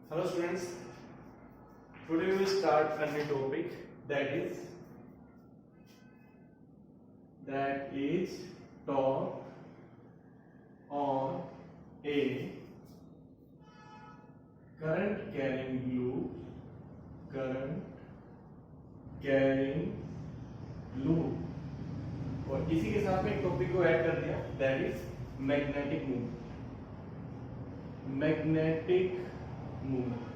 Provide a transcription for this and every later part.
Hello students, today we will start a new topic that is talk on a current carrying loop और इसी के साथ में एक टॉपिक को ऐड कर दिया दैट इज मैग्नेटिक मूवमेंट।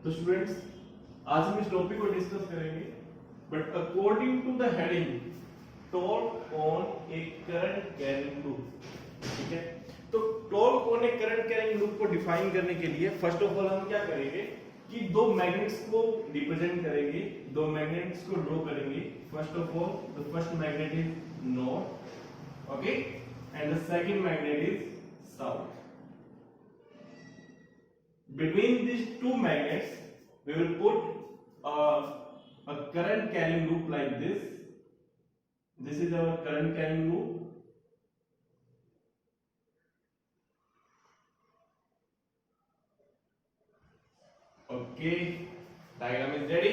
तो स्टूडेंट्स आज हम इस टॉपिक को डिस्कस करेंगे but according to the heading torque on a current carrying loop. ठीक है, तो torque on a current carrying loop को डिफाइन करने के लिए फर्स्ट ऑफ ऑल हम क्या करेंगे कि दो मैग्नेट्स को रिप्रेजेंट करेंगे, दो मैग्नेट्स को ड्रॉ करेंगे। First of all the first magnet is north, okay, and the second magnet is south. Between these two magnets, we will put a current carrying loop like this. This is our current carrying loop. Okay, diagram is ready.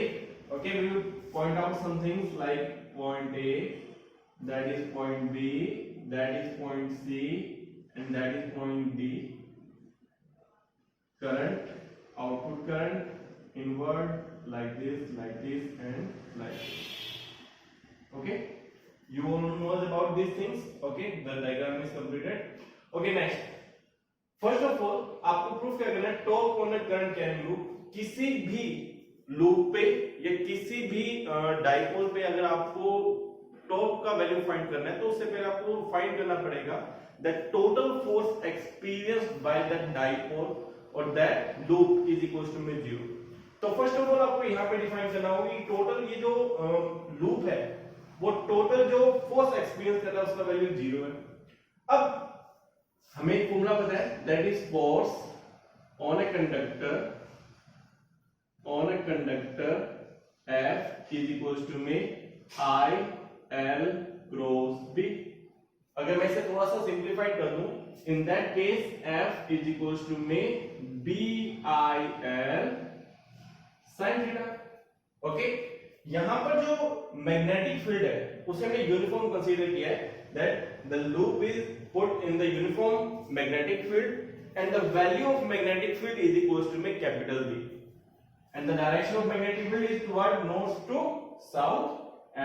Okay, we will point out some things like point A, that is point B, that is point C, and that is point D. Current, output current, inward like this, and like this. Okay, you all know about these things. Okay, the diagram is completed. Okay, next, first of all आपको proof क्या करना है, torque on a current carrying loop. किसी भी loop पे या किसी भी डाइपोल पे अगर आपको टॉर्क का वैल्यू फाइंड करना है तो उससे पहले आपको फाइंड करना पड़ेगा the total force experienced by that dipole और that loop is equal to में 0। तो फर्स्ट ऑफ ऑल आपको यहां पे डिफाइन करना होगा कि टोटल ये जो लूप है वो टोटल जो फोर्स एक्सपीरियंस कर रहा है उसका वैल्यू 0 है। अब हमें एक फॉर्मूला पता है that is force on a conductor F is equal to में I L क्रॉस B। अगर मैं इसे थोड़ा सा सिंप्लीफाई कर दूं, in that case F is equals to में BIL sin थीटा। ओके, यहां पर जो मैग्नेटिक फील्ड है उसे हमने यूनिफॉर्म कंसीडर किया है that the loop is put in the uniform magnetic field and the value of magnetic field is equals to में capital B and the direction of magnetic field is toward north to south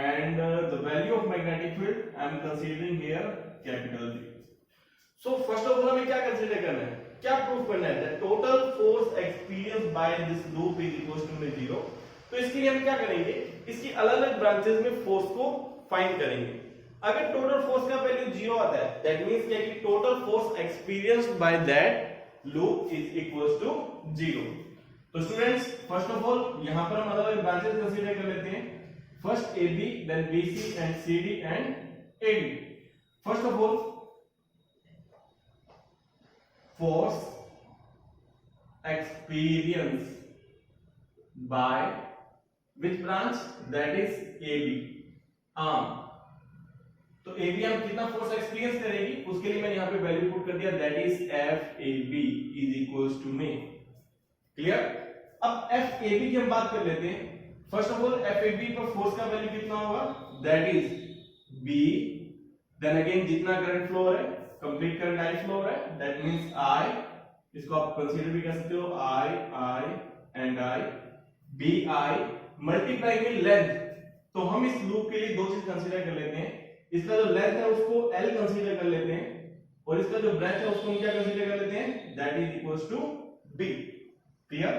and the value of magnetic field I am considering here capital B। So first of all हमें क्या consider करना है, क्या proof करना है that total force experienced by this loop is equal to में 0। तो इसके लिए हम क्या करेंगे, इसकी अलग-अलग ब्रांचेस में फोर्स को फाइंड करेंगे। अगर टोटल फोर्स का वैल्यू 0 आता है दैट मींस क्या कि total force experienced by that loop is equal to 0। तो स्टूडेंट्स फर्स्ट ऑफ ऑल यहां पर हम अलग-अलग ब्रांचेस कंसीडर कर लेते हैं, first AB then BC and CD and AD। First of all force experienced by which branch, that is AB arm। तो AB हम कितना फोर्स एक्सपीरियंस करेगी उसके लिए मैंने यहां पे वैल्यू पुट कर दिया that is FAB is equals to में। क्लियर? अब FAB की हम बात कर लेते हैं। फर्स्ट ऑफ ऑल FAB पर फोर्स का वैल्यू कितना होगा that is B, then again जितना करंट फ्लो है कंप्लीट करंट आई फ्लो है दैट मींस I, इसको आप कंसीडर भी कर सकते हो I and I, BI multiply में लेंथ। तो हम इस लूप के लिए दो चीज कंसीडर कर लेते हैं, इसका जो लेंथ है उसको L कंसीडर कर लेते हैं और इसका जो ब्रेथ है उसको हम क्या कंसीडर कर लेते हैं that is equals to B। Clear?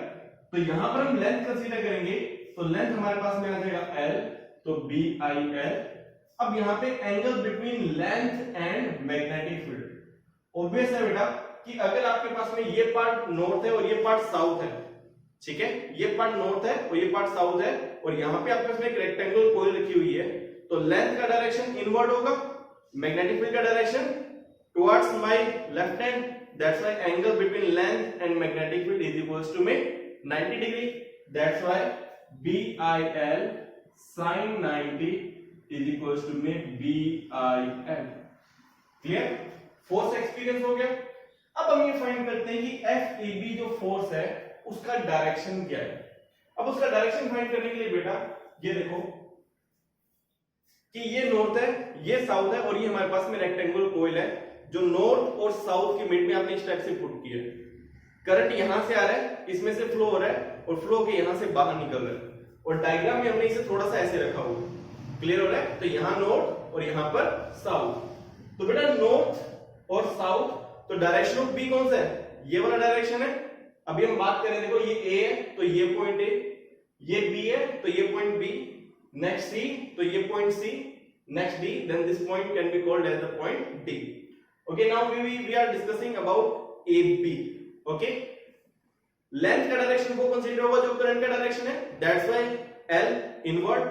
तो यहां पर हम लेंथ कंसीडर करेंगे तो लेंथ हमारे पास में आ जाएगा L, तो BIL। अब यहां पे angle between length and magnetic field, obvious है बेटा कि अगर आपके पास में ये पार्ट नॉर्थ है और ये पार्ट साउथ है, ठीक है, ये पार्ट नॉर्थ है और ये पार्ट साउथ है और यहां पे आपके पास में एक रेक्टेंगुलर कॉइल रखी हुई है, तो लेंथ का डायरेक्शन इनवर्ड होगा, मैग्नेटिक फील्ड का direction towards my left hand, that's why angle between length and magnetic field is equals to में 90 degree, that's why BIL sin 90 is equals to में BIL। Clear? Force experience हो गया। अब हम ये find करते हैं कि एफ ए बी जो फोर्स है उसका डायरेक्शन क्या है। अब उसका डायरेक्शन फाइंड करने के लिए बेटा ये देखो कि ये नॉर्थ है, ये साउथ है, और ये हमारे पास में रेक्टेंगुलर कॉइल है जो नॉर्थ और साउथ के मिड में आपने इस टाइप से पुट किया है। करंट यहां से आ रहा है, इसमें से फ्लो हो रहा है और फ्लो के यहां से बाहर निकल रहा है, और डायग्राम में हमने इसे थोड़ा सा ऐसे रखा हुआ है। क्लियर हो रहा है? तो यहां नॉर्थ और यहां पर साउथ। तो बेटा नॉर्थ और साउथ, तो डायरेक्शन ऑफ बी कौन सा है? ये वाला डायरेक्शन है। अभी हम बात करें, देखो ये ए है तो ये पॉइंट ए, ये बी है तो ये पॉइंट बी, नेक्स्ट सी तो ये point C, next D, then this point can be called as the point D. Okay, now we are discussing about A B. Okay, length का direction को consider होगा जो current का direction है, that's why L invert,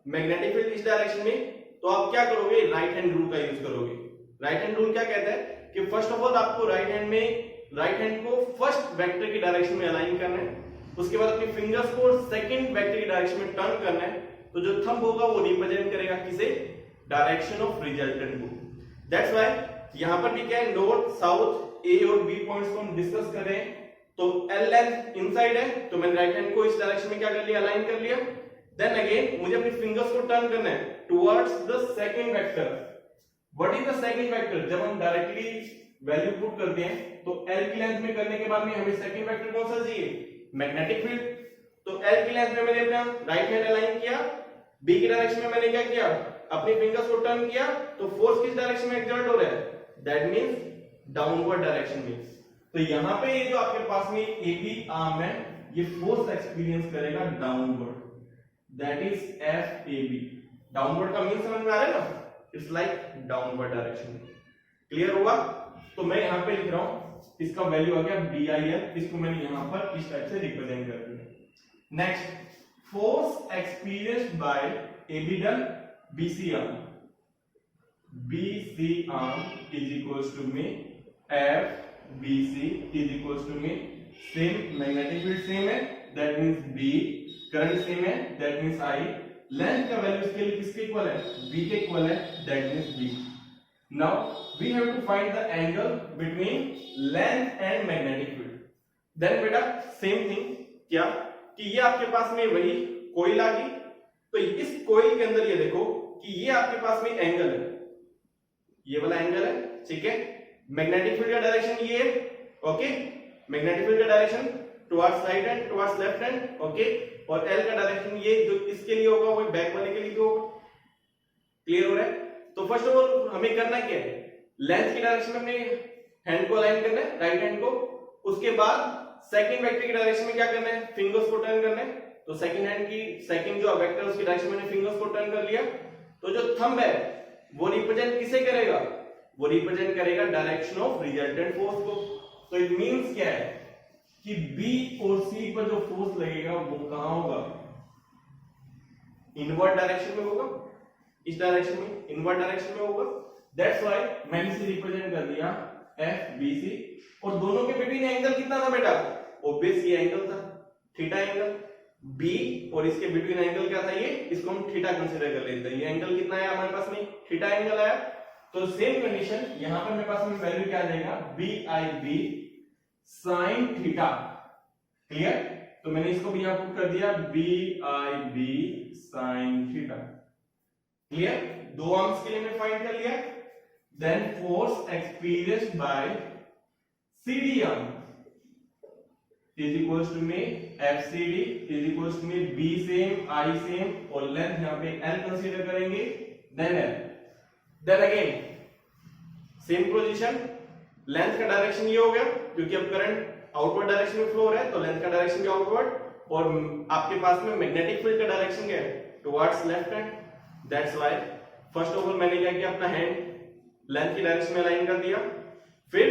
magnetic field इस direction में। तो आप क्या करोगे? राइट हैंड रूल का यूज करोगे। राइट हैंड रूल क्या कहता है कि फर्स्ट ऑफ ऑल आपको राइट हैंड को फर्स्ट वेक्टर की डायरेक्शन में अलाइन करना है, उसके बाद अपनी फिंगर्स को सेकंड वेक्टर की डायरेक्शन में टर्न करना है। तो जो थंब होगा वो रिप्रेजेंट करेगा किसे? डायरेक्शन ऑफ रिजल्टेंट को। दैट्स व्हाई यहां पर भी क्या है, नॉर्थ साउथ ए और बी पॉइंट्स को हम डिस्कस कर रहे हैं। तो एल लेंथ इनसाइड है तो मैंने राइट हैंड को इस डायरेक्शन में क्या कर लिया? अलाइन कर लिया। देन अगेन मुझे अपनी फिंगर्स को टर्न करना है towards the second vector. What is the second vector? जब हम डायरेक्टली वैल्यू पुट करते हैं तो एल की लेंथ में करने के बाद में हमें सेकंड वेक्टर कौन सा चाहिए? Magnetic field. तो एल की लेंथ में मैंने अपना राइट हैंड अलाइन किया, बी की डायरेक्शन में मैंने क्या किया? अपनी फिंगर्स को टर्न किया, तो फोर्स किस डायरेक्शन में एक्सर्ट हो रहा है? दैट मींस डाउनवर्ड डायरेक्शन में। तो यहां पे ये जो आपके पास में ए बी आर्म है ये फोर्स एक्सपीरियंस करेगा downward, that is F A B. Downward का मीन समझ में आ रहा है ना? It's like downward direction. Clear हुआ? तो मैं यहां पे लिख रहा हूं, इसका वैल्यू आ गया बी आई एल, इसको मैंने यहां पर इस टाइप से रिप्रेजेंट कर दिया। Next, force experienced bye A be done BC arm. BC arm is equals to me FBC is equals to me same magnetic field same है that means B, current same है that means I, length का value इसके लिए किसके equal है? B के इक्वल है that means B. Now we have to find the angle between length and magnetic field. Then बेटा same thing क्या कि ये आपके पास में वही कोइल आ गई, तो इस कोइल के अंदर ये देखो कि ये आपके पास में एंगल है, ये वाला एंगल है, ठीक है। मैग्नेटिक फील्ड का डायरेक्शन ये है, ओके। मैग्नेटिक फील्ड का direction towards right hand, towards left hand, okay. और एल का डायरेक्शन ये जो इसके लिए होगा वो बैक वाले के लिए होगा। क्लियर हो रहा है? तो फर्स्ट ऑफ ऑल हमें करना क्या है? लेंथ की डायरेक्शन में अपने हैंड को अलाइन करना है, राइट हैंड को। उसके बाद सेकंड वेक्टर की डायरेक्शन में क्या करना है? फिंगर्स को टर्न करना है। तो सेकंड हैंड की सेकंड जो वेक्टर उसकी डायरेक्शन में फिंगर्स को टर्न कर लिया। तो जो थंब है वो रिप्रेजेंट किसे करेगा? वो रिप्रेजेंट करेगा डायरेक्शन ऑफ रिजल्टेंट फोर्स को। तो इट मींस क्या है कि B और C पर जो फोर्स लगेगा वो कहां होगा? इनवर्ट डायरेक्शन में होगा, इस डायरेक्शन में, इनवर्ट डायरेक्शन में होगा। दैट्स व्हाई मैंने इसे रिप्रेजेंट कर दिया FBC। और दोनों के बिटवीन एंगल कितना था बेटा? ऑब्वियस ये एंगल था, थीटा एंगल। B और इसके बिटवीन एंगल क्या था? ये, इसको हम थीटा कंसीडर कर लेते हैं। ये एंगल कितना आया हमारे पास में? थीटा एंगल आया। तो सेम कंडीशन यहां पर मेरे पास में वैल्यू क्या आ जाएगा? BIB sin theta. क्लियर? तो मैंने इसको भी यहां पुट कर दिया BIB sin थीटा। क्लियर? दो आर्म्स के लिए मैं फाइंड कर लिया। Then force experienced by CD arm is equals to me FCD is equals to me B same, I same, और लेंथ यहाँ पे L कंसीडर करेंगे, then L, then again same position. Length का डायरेक्शन ये हो गया क्योंकि अब करंट आउटवर्ड डायरेक्शन में फ्लो हो रहा है, तो लेंथ का डायरेक्शन भी आउटवर्ड। और आपके पास में मैग्नेटिक फील्ड का डायरेक्शन क्या है? Towards left hand. That's why first of all मैंने क्या किया? अपना हैंड लेंथ की डायरेक्शन में अलाइन कर दिया, फिर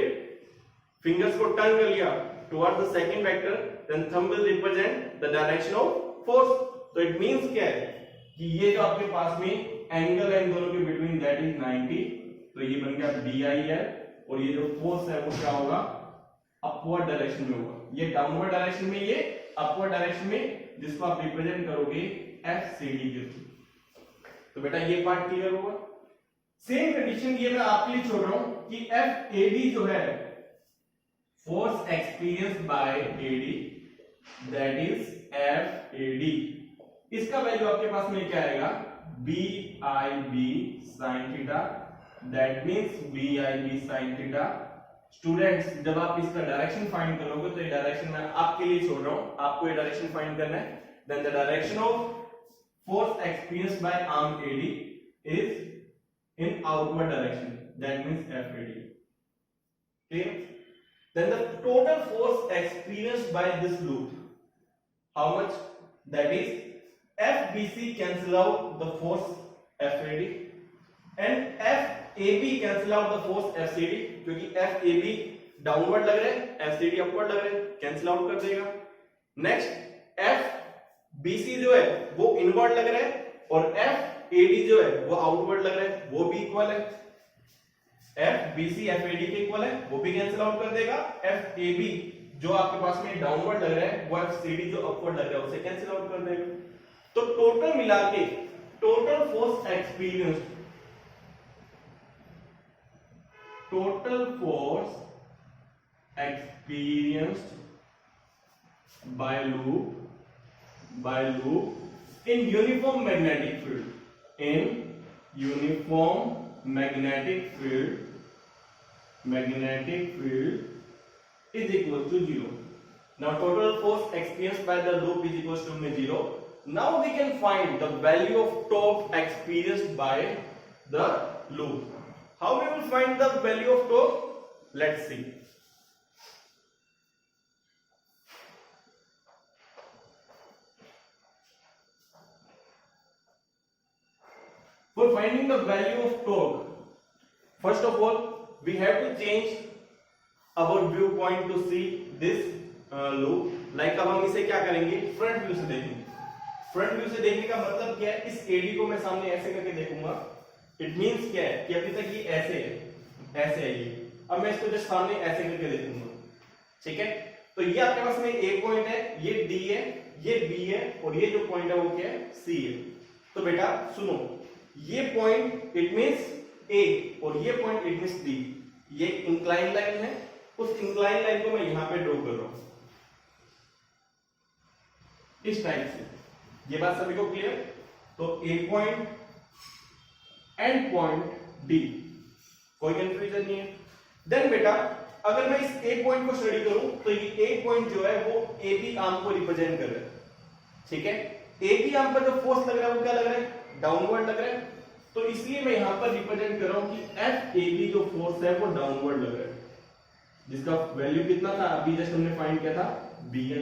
फिंगर्स को टर्न कर लिया towards the second vector, then thumb will represent the direction of force. तो it means क्या है कि ये जो आपके पास में एंगल है इन दोनों के बिटवीन दैट इज 90। तो ये बन गया BIL, और ये जो फोर्स है वो क्या होगा? अपवर्ड डायरेक्शन में होगा। ये डाउनवर्ड डायरेक्शन में, ये अपवर्ड डायरेक्शन में, जिसको आप रिप्रेजेंट करोगे FCD के थ्रू। तो बेटा ये पार्ट क्लियर होगा। सेम कंडीशन ये मैं आपके लिए छोड़ रहा हूं कि FAB जो है force experienced by AD that is FAD, इसका वैल्यू आपके पास में क्या आएगा BIB sin theta, that means BIB sin theta. Students जब आप इसका डायरेक्शन फाइंड करोगे तो ये डायरेक्शन मैं आपके लिए छोड़ रहा हूं, आपको ये डायरेक्शन फाइंड करना है। Then the direction of force experienced by arm AD is in outward direction, that means FAD। clear? Then the total force experienced by this loop, how much? That is FBC cancel out the force FAD and FAB cancel out the force FCD, क्योंकि FAB downward लग रहे हैं, FCD upward लग रहे हैं, cancel out कर देगा। Next FBC जो है वो इनवर्ड लग रहा है और FAD जो है वो आउटवर्ड लग रहा है, वो भी इक्वल है। FBC FAD के इक्वल है, वो भी कैंसिल आउट कर देगा। FAB जो आपके पास में डाउनवर्ड लग रहा है वो FCD जो अपवर्ड लग रहा है उसे कैंसिल आउट कर देगा। तो टोटल मिला के total force experienced by loop in uniform magnetic field, is equal to 0. Now total force experienced by the loop is equal to 0. Now we can find the value of torque experienced by the loop. How we will find the value of torque? Let's see. For finding the value of torque, first of all we have to change our viewpoint to see this loop. Like अब हम इसे क्या करेंगे, front view से देखेंगे। Front view से देखने का मतलब क्या है, इस एडी को मैं सामने ऐसे करके देखूंगा, इट मींस क्या है कि अभी तक ये ऐसे है ये, अब मैं इसको जस्ट सामने ऐसे करके देखूंगा, ठीक है। तो ये आपके पास में ए पॉइंट है, ये डी है, ये बी है और ये जो पॉइंट है वो क्या है, सी है। तो बेटा सुनो, ये पॉइंट इट मींस ए और ये पॉइंट इट मींस डी, ये इंक्लाइन लाइन है, उस इंक्लाइन लाइन को मैं यहां पे ड्रॉ कर रहा हूं इस टाइप से। ये बात सभी को क्लियर? तो ए पॉइंट एंड पॉइंट डी, कोई कंफ्यूजन नहीं है। देन बेटा अगर मैं इस ए पॉइंट को स्टडी करूं तो ये ए पॉइंट जो है वो ए बी आर्म को रिप्रेजेंट कर रहा है, ठीक है। ए बी आर्म पर जो फोर्स लग रहा है वो क्या लग रहा है, डाउनवर्ड लग रहा है। तो इसलिए मैं यहां पर रिप्रेजेंट कर रहा हूं कि एफ ए बी जो फोर्स है वो डाउनवर्ड लग रहा है, जिसका वैल्यू कितना था अभी जस्ट हमने फाइंड किया था, बी है।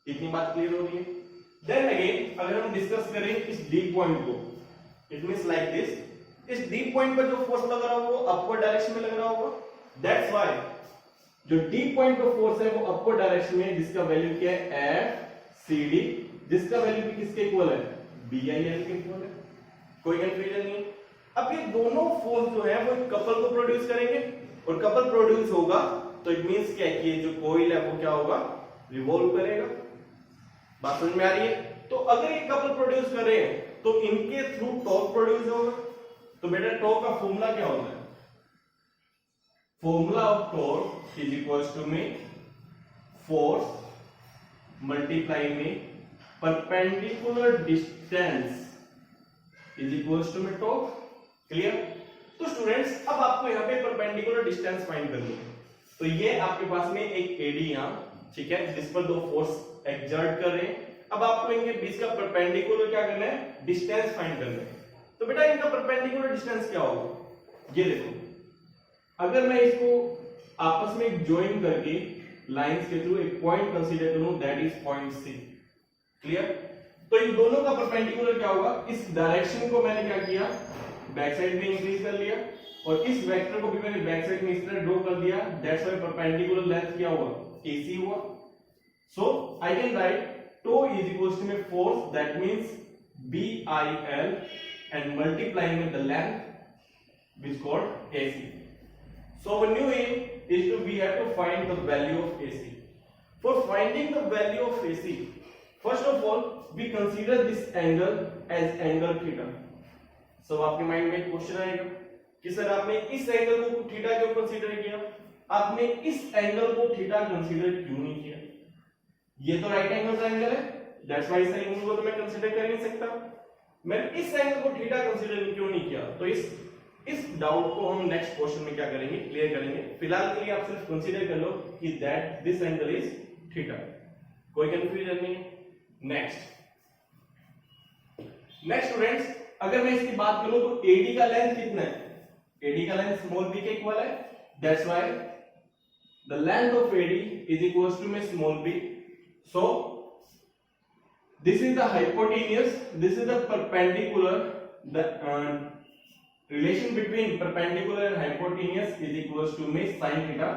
इतनी बात क्लियर हो रही है? देन अगेन अगर हम डिस्कस करें इस डी पॉइंट को, इट मींस लाइक दिस, इस डी पॉइंट पर जो फोर्स लग रहा होगा वो अपवर्ड डायरेक्शन में लग रहा होगा, दैट्स व्हाई जो डी पॉइंट पर फोर्स है वो अपवर्ड डायरेक्शन में, जिसका वैल्यू क्या है एफ सी डी, जिसका वैल्यू भी किसके इक्वल है, बी आई एल के इक्वल है। कोई कंफ्यूजन नहीं। अब ये दोनों फोर्स जो है वो कपल को प्रोड्यूस करेंगे और कपल प्रोड्यूस होगा तो इट मींस क्या है कि ये जो कॉइल है वो क्या होगा, रिवॉल्व करेगा। बात समझ में आ रही है? तो अगर ये कपल प्रोड्यूस कर रहे हैं तो इनके थ्रू टॉर्क प्रोड्यूस होगा। तो बेटा टॉर्क का फॉर्मूला क्या होता है, formula of torque is equals to में फोर्स मल्टीप्लाई में perpendicular distance is equals to में टॉर्क। क्लियर? तो स्टूडेंट्स अब आपको यहाँ पे परपेंडिकुलर डिस्टेंस फाइंड करनी है। तो ये आपके पास में एक एडी यहाँ, ठीक है, जिस पर दो फोर्स एक्सर्ट कर रहे हैं। अब आपको इनके बीच का परपेंडिकुलर क्या करना है, डिस्टेंस फाइंड करना है। तो बेटा इनका परपेंडिकुलर डिस्टेंस क्या होगा, ये देखो, अगर मैं इसको आपस में ज्वाइन करके लाइंस के थ्रू एक पॉइंट कंसीडर करूं, that is point C. Clear? तो इन दोनों का परपेंडिकुलर क्या होगा, इस डायरेक्शन को मैंने क्या किया, बैक साइड में इंक्रीज कर लिया और इस वेक्टर को भी मैंने बैक साइड में इस तरह ड्रॉ कर दिया, दैट्स व्हाई परपेंडिकुलर लेंथ क्या हुआ, AC हुआ। So I can write tau is equals to में force, that means BIL and multiplying with the length which called AC. So our new aim is to we have to find the value of AC. For finding the value of AC, first of all we consider this angle as angle theta. So आपके mind में एक question आएगा कि sir आपने इस angle को theta क्यों consider किया। आपने इस एंगल को थीटा कंसीडर क्यों नहीं किया? ये तो राइट एंगल ट्रायंगल है, दैट्स व्हाई इस एंगल को तो मैं कंसीडर कर नहीं सकता। मैं इस एंगल को थीटा कंसीडर क्यों नहीं किया? तो इस डाउट को हम नेक्स्ट क्वेश्चन में क्या करेंगे, क्लियर करेंगे। फिलहाल के लिए आप सिर्फ कंसीडर कर लो कि that this angle is theta, कोई कंफ्यूजन नहीं। नेक्स्ट स्टूडेंट्स, अगर मैं इसकी बात करूं तो AD का लेंथ कितना है? AD का लेंथ स्मॉल b के इक्वल है, that's why the length of AD is equals to में small b। So this is the hypotenuse, this is the perpendicular, the relation between perpendicular and hypotenuse is equals to me sin theta.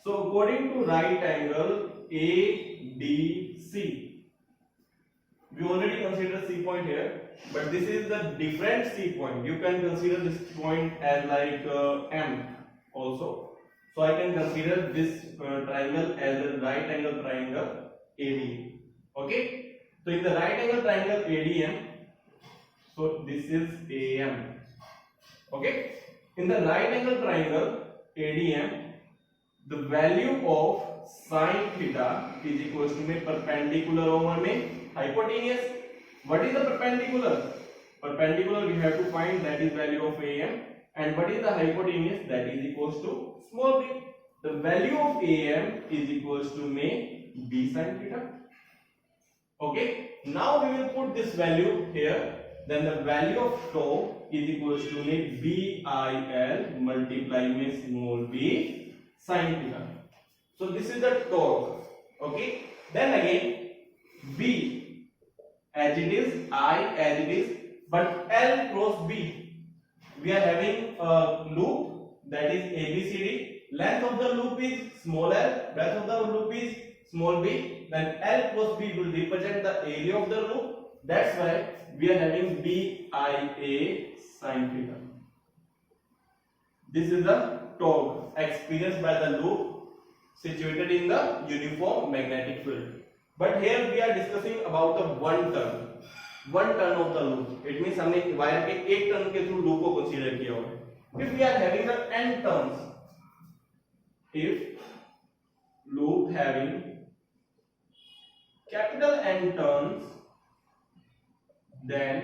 So according to right angle ADC, we already consider C point here, but this is the different C point. You can consider this point as like M also. So I can consider this triangle as a right angle triangle AD. Okay. So in the right angle triangle ADM, so this is AM. Okay. In the right angle triangle ADM, the value of sin theta is equals to में perpendicular over में hypotenuse. What is the perpendicular? Perpendicular we have to find, that is value of AM, and what is the hypotenuse? That is equals to small b. The value of AM is equals to में b sin theta. Okay, now we will put this value here, then the value of tau is equals to BIL multiply with small b sin theta. So this is the torque. Okay, then again B as it is, I as it is, but L cross B, we are having a loop that is ABCD. Length of the loop is small l, breadth of the loop is small b, then L cross B will represent the area of the loop. That's why we are having BIA sin theta. This is the torque experienced by the loop situated in the uniform magnetic field. But here we are discussing about the one turn of the loop. It means हमने wire के एक turn के through loop को consider किया हुआ है। If we are having the n turns, if loop having capital N turns, then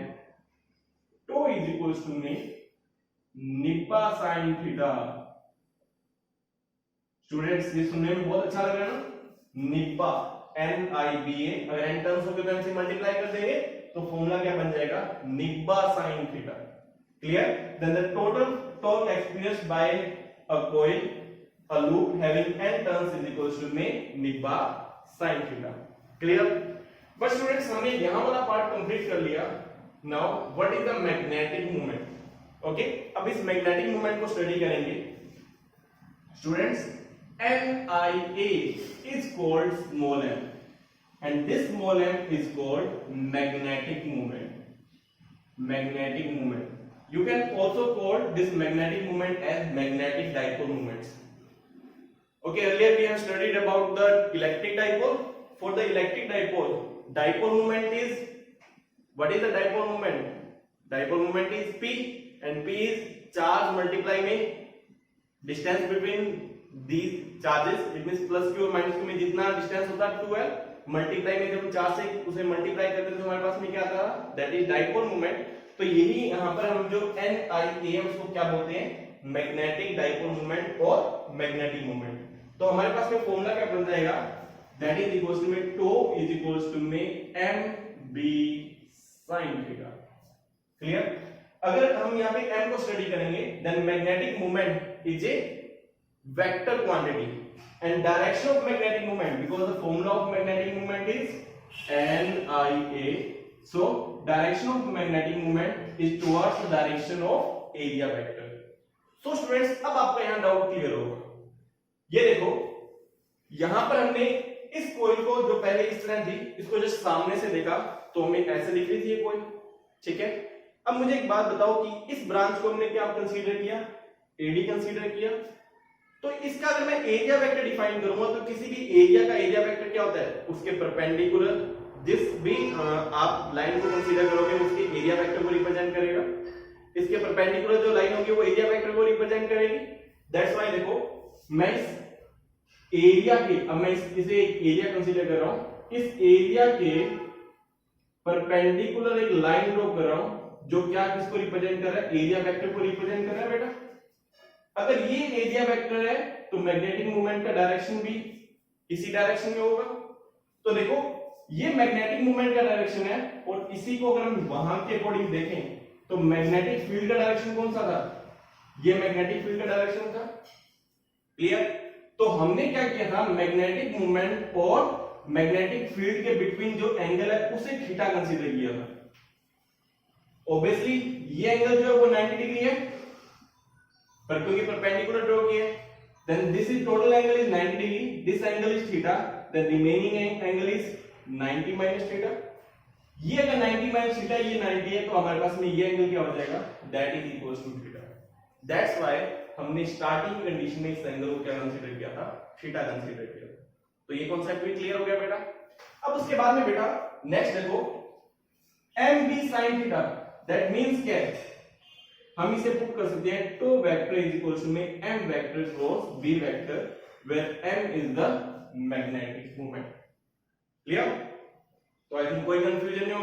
tau is equals to me निब्बा sin theta. Students ये सुनने में बहुत अच्छा लग रहा है ना, निब्बा NIBA, अगर n टर्म्स हो गए तो n से मल्टीप्लाई कर देंगे तो फॉर्मूला क्या बन जाएगा, निब्बा sin theta. Clear? Then the total torque experienced by a coil, a loop having n turns is equals to me निब्बा sin theta. Clear? But students हमने यहां वाला पार्ट कंप्लीट कर लिया। Now what is the magnetic moment? Okay, अब इस magnetic moment को study करेंगे। Students, MIA is called small m and this small m is called magnetic moment. Magnetic moment. You can also call this magnetic moment as magnetic dipole moments. Okay, earlier we have studied about the electric dipole. For the electric dipole moment is, what is the dipole moment? Dipole moment is P, and P is charge multiply में distance between these charges. It means plus q और minus q में जितना distance होता है 2l, multiply में जब charge से उसे multiply करते हैं तो हमारे पास में क्या आता है, that is dipole moment. तो यही यहाँ पर हम जो NIAM उसको क्या बोलते हैं, मैग्नेटिक डाइपोल मोमेंट और मैग्नेटिक मोमेंट. तो हमारे पास में फॉर्मूला क्या बन जाएगा, that is equals to में tau is equals to में mb sin theta. क्लियर? अगर हम यहाँ पे m को स्टडी करेंगे, then magnetic moment is a vector quantity and direction of magnetic moment, because the formula of magnetic moment is NIA, so direction of magnetic moment is towards the direction of area vector. So students, अब आपका यहाँ doubt clear होगा. ये देखो, यहां पर हमने इस कोइल को जो पहले इस तरह थी, इसको जस्ट सामने से देखा तो हमें ऐसे दिख रही थी ये कोइल, ठीक है. अब मुझे एक बात बताओ कि इस ब्रांच को हमने क्या कंसीडर किया, एडी कंसीडर किया. तो इसका अगर मैं एरिया वेक्टर डिफाइन करूंगा तो किसी भी एरिया का एरिया वेक्टर क्या होता है, उसके परपेंडिकुलर जिस भी आप लाइन को कंसीडर करोगे उसके एरिया वेक्टर को रिप्रेजेंट करेगा. इसके परपेंडिकुलर जो लाइन होगी वो एरिया वेक्टर को रिप्रेजेंट करेगी. दैट्स व्हाई देखो, मैं इस एरिया के, अब मैं इसे एक एरिया कंसीडर कर रहा हूं, इस एरिया के परपेंडिकुलर एक लाइन ड्रॉ कर रहा हूं जो क्या किसको रिप्रेजेंट कर रहा है, एरिया वेक्टर को रिप्रेजेंट कर रहा है बेटा। अगर ये एरिया वेक्टर है तो मैग्नेटिक मोमेंट का डायरेक्शन भी इसी डायरेक्शन में होगा। तो देखो ये मैग्नेटिक मोमेंट का डायरेक्शन है और इसी को अगर हम वहां के अकॉर्डिंग देखें तो मैग्नेटिक फील्ड का डायरेक्शन कौन सा था, ये मैग्नेटिक फील्ड का डायरेक्शन था। क्लियर? तो हमने क्या किया था, मैग्नेटिक मोमेंट और मैग्नेटिक फील्ड के बिटवीन जो एंगल है उसे थीटा कंसीडर किया था। ऑब्वियसली ये एंगल जो है वो 90 डिग्री है, पर क्योंकि परपेंडिकुलर ड्रॉ किया है, then this is total angle is 90 degree, this angle is theta, the remaining angle is 90 minus theta। ये अगर 90 minus theta ये 90 है तो हमारे पास में ये एंगल क्या हो जाएगा, that is equals to theta। That's why हमने स्टार्टिंग कंडीशन में इस एंगल को क्या कंसीडर किया था, थीटा कंसीडर किया था। तो ये कॉन्सेप्ट भी क्लियर हो गया बेटा। अब उसके बाद में बेटा नेक्स्ट देखो mb sin theta, that means क्या है, हम इसे पुट कर सकते हैं टो वेक्टर इज इक्वल्स में m vector cross b vector where m is the magnetic moment. Clear? तो आई थिंक कोई कंफ्यूजन नहीं होगा।